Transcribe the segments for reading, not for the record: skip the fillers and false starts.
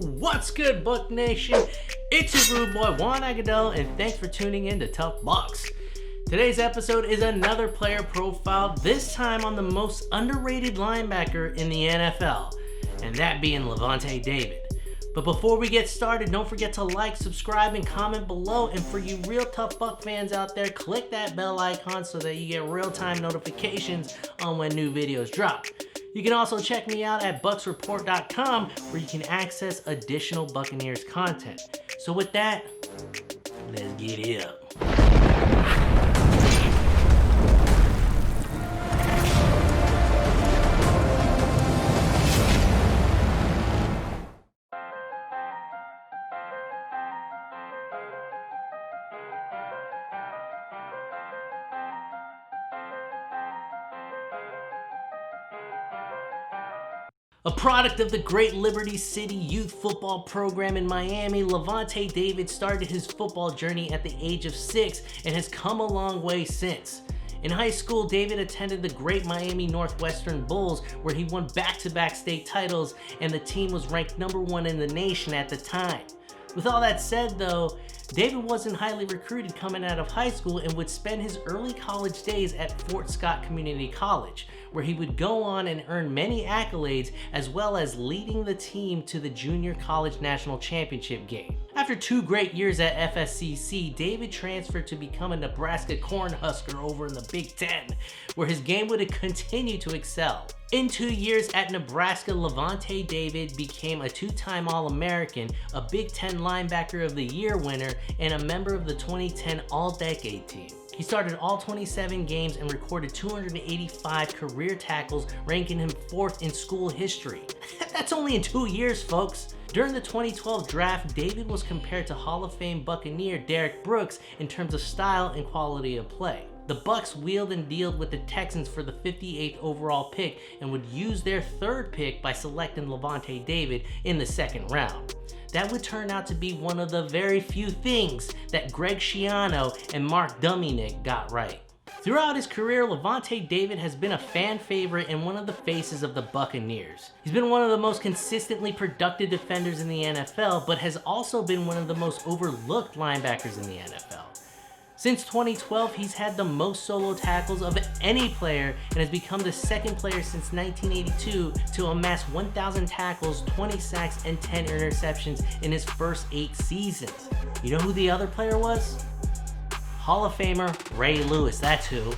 What's good, Buc Nation? It's your rude boy Juan Agudelo, and thanks for tuning in to Tuff Bucs. Today's episode is another player profile, this time on the most underrated linebacker in the NFL, and that being Lavonte David. But before we get started, don't forget to like, subscribe, and comment below. And for you real tough Buc fans out there, click that bell icon so that you get real-time notifications on when new videos drop. You can also check me out at bucsreport.com where you can access additional Buccaneers content. So with that, let's get it up. A product of the great Liberty City Youth Football Program in Miami, Lavonte David started his football journey at the age of 6 and has come a long way since. In high school, David attended the great Miami Northwestern Bulls, where he won back-to-back state titles and the team was ranked #1 in the nation at the time. With all that said though, David wasn't highly recruited coming out of high school and would spend his early college days at Fort Scott Community College, where he would go on and earn many accolades as well as leading the team to the Junior College National Championship game. After 2 great years at FSCC, David transferred to become a Nebraska Cornhusker over in the Big Ten, where his game would continue to excel. In 2 years at Nebraska, Lavonte David became a 2-time All-American, a Big Ten Linebacker of the Year winner, and a member of the 2010 All-Decade team. He started all 27 games and recorded 285 career tackles, ranking him 4th in school history. That's only in 2 years, folks. During the 2012 draft, David was compared to Hall of Fame Buccaneer Derrick Brooks in terms of style and quality of play. The Bucs wheeled and dealed with the Texans for the 58th overall pick and would use their 3rd pick by selecting Lavonte David in the 2nd round. That would turn out to be one of the very few things that Greg Schiano and Mark Duminick got right. Throughout his career, Lavonte David has been a fan favorite and one of the faces of the Buccaneers. He's been one of the most consistently productive defenders in the NFL, but has also been one of the most overlooked linebackers in the NFL. Since 2012, he's had the most solo tackles of any player and has become the 2nd player since 1982 to amass 1,000 tackles, 20 sacks, and 10 interceptions in his first 8 seasons. You know who the other player was? Hall of Famer Ray Lewis, that's who.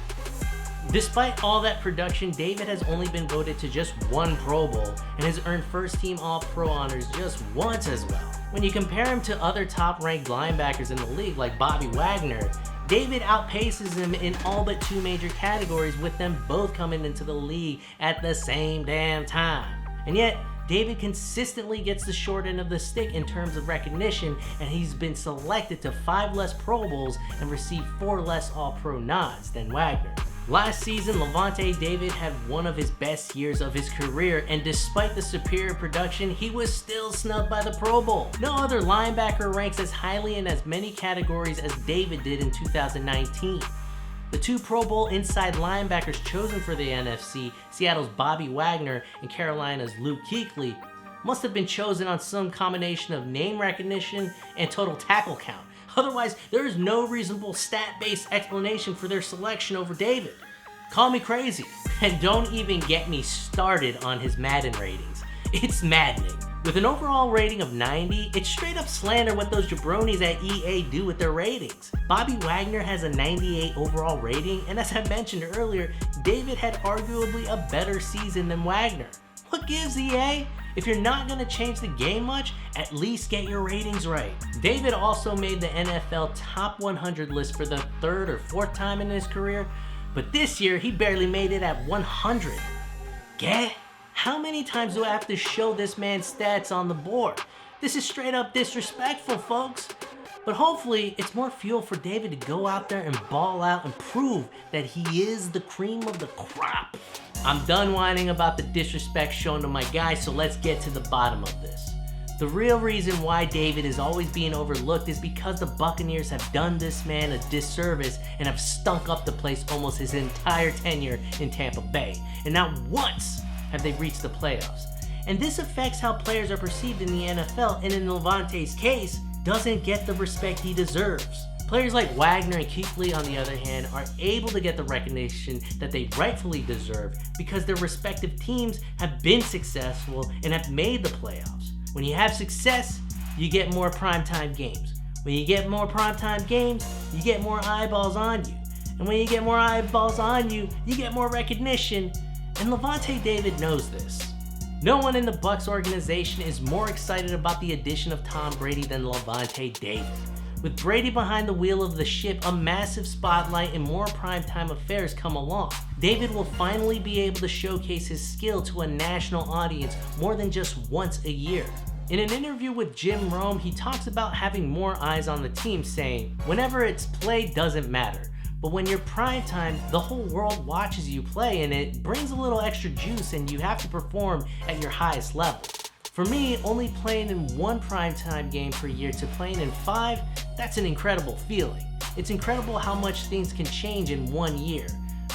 Despite all that production, David has only been voted to just 1 Pro Bowl and has earned first-team All-Pro honors just once as well. When you compare him to other top-ranked linebackers in the league like Bobby Wagner, David outpaces him in all but 2 major categories, with them both coming into the league at the same damn time. And yet, David consistently gets the short end of the stick in terms of recognition, and he's been selected to 5 less Pro Bowls and received 4 less All-Pro nods than Wagner. Last season, Lavonte David had one of his best years of his career, and despite the superior production, he was still snubbed by the Pro Bowl. No other linebacker ranks as highly in as many categories as David did in 2019. The 2 Pro Bowl inside linebackers chosen for the NFC, Seattle's Bobby Wagner and Carolina's Luke Kuechly, must have been chosen on some combination of name recognition and total tackle count. Otherwise, there is no reasonable stat-based explanation for their selection over David. Call me crazy, and don't even get me started on his Madden ratings. It's maddening. With an overall rating of 90, it's straight up slander what those jabronis at EA do with their ratings. Bobby Wagner has a 98 overall rating, and as I mentioned earlier, David had arguably a better season than Wagner. What gives, EA? If you're not going to change the game much, at least get your ratings right. David also made the NFL Top 100 list for the 3rd or 4th time in his career, but this year he barely made it at 100. Get? How many times do I have to show this man's stats on the board? This is straight up disrespectful, folks. But hopefully, it's more fuel for David to go out there and ball out and prove that he is the cream of the crop. I'm done whining about the disrespect shown to my guy, so let's get to the bottom of this. The real reason why David is always being overlooked is because the Buccaneers have done this man a disservice and have stunk up the place almost his entire tenure in Tampa Bay. And not once have they reached the playoffs. And this affects how players are perceived in the NFL, and in Lavonte's case, doesn't get the respect he deserves. Players like Wagner and Kuechly, on the other hand, are able to get the recognition that they rightfully deserve because their respective teams have been successful and have made the playoffs. When you have success, you get more primetime games. When you get more primetime games, you get more eyeballs on you. And when you get more eyeballs on you, you get more recognition. And Lavonte David knows this. No one in the Bucs organization is more excited about the addition of Tom Brady than Lavonte David. With Brady behind the wheel of the ship, a massive spotlight and more primetime affairs come along. David will finally be able to showcase his skill to a national audience more than just once a year. In an interview with Jim Rome, he talks about having more eyes on the team, saying, "Whenever it's played doesn't matter, but when you're primetime, the whole world watches you play and it brings a little extra juice and you have to perform at your highest level." For me, only playing in one primetime game per year to playing in 5, that's an incredible feeling. It's incredible how much things can change in 1 year.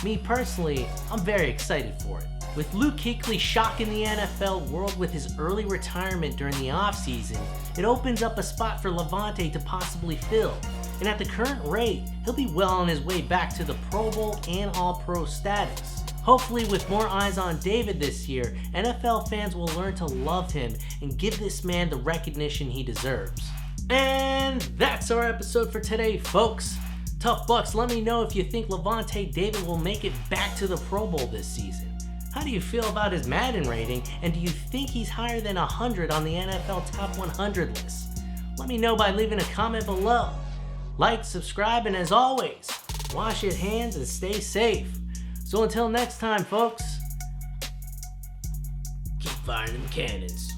Me personally, I'm very excited for it. With Luke Kuechly shocking the NFL world with his early retirement during the offseason, it opens up a spot for Lavonte to possibly fill. And at the current rate, he'll be well on his way back to the Pro Bowl and All-Pro status. Hopefully with more eyes on David this year, NFL fans will learn to love him and give this man the recognition he deserves. And that's our episode for today, folks. Tough Bucs, let me know if you think Lavonte David will make it back to the Pro Bowl this season. How do you feel about his Madden rating, and do you think he's higher than 100 on the NFL Top 100 list? Let me know by leaving a comment below. Like, subscribe, and as always, wash your hands and stay safe. So until next time, folks, keep firing them cannons.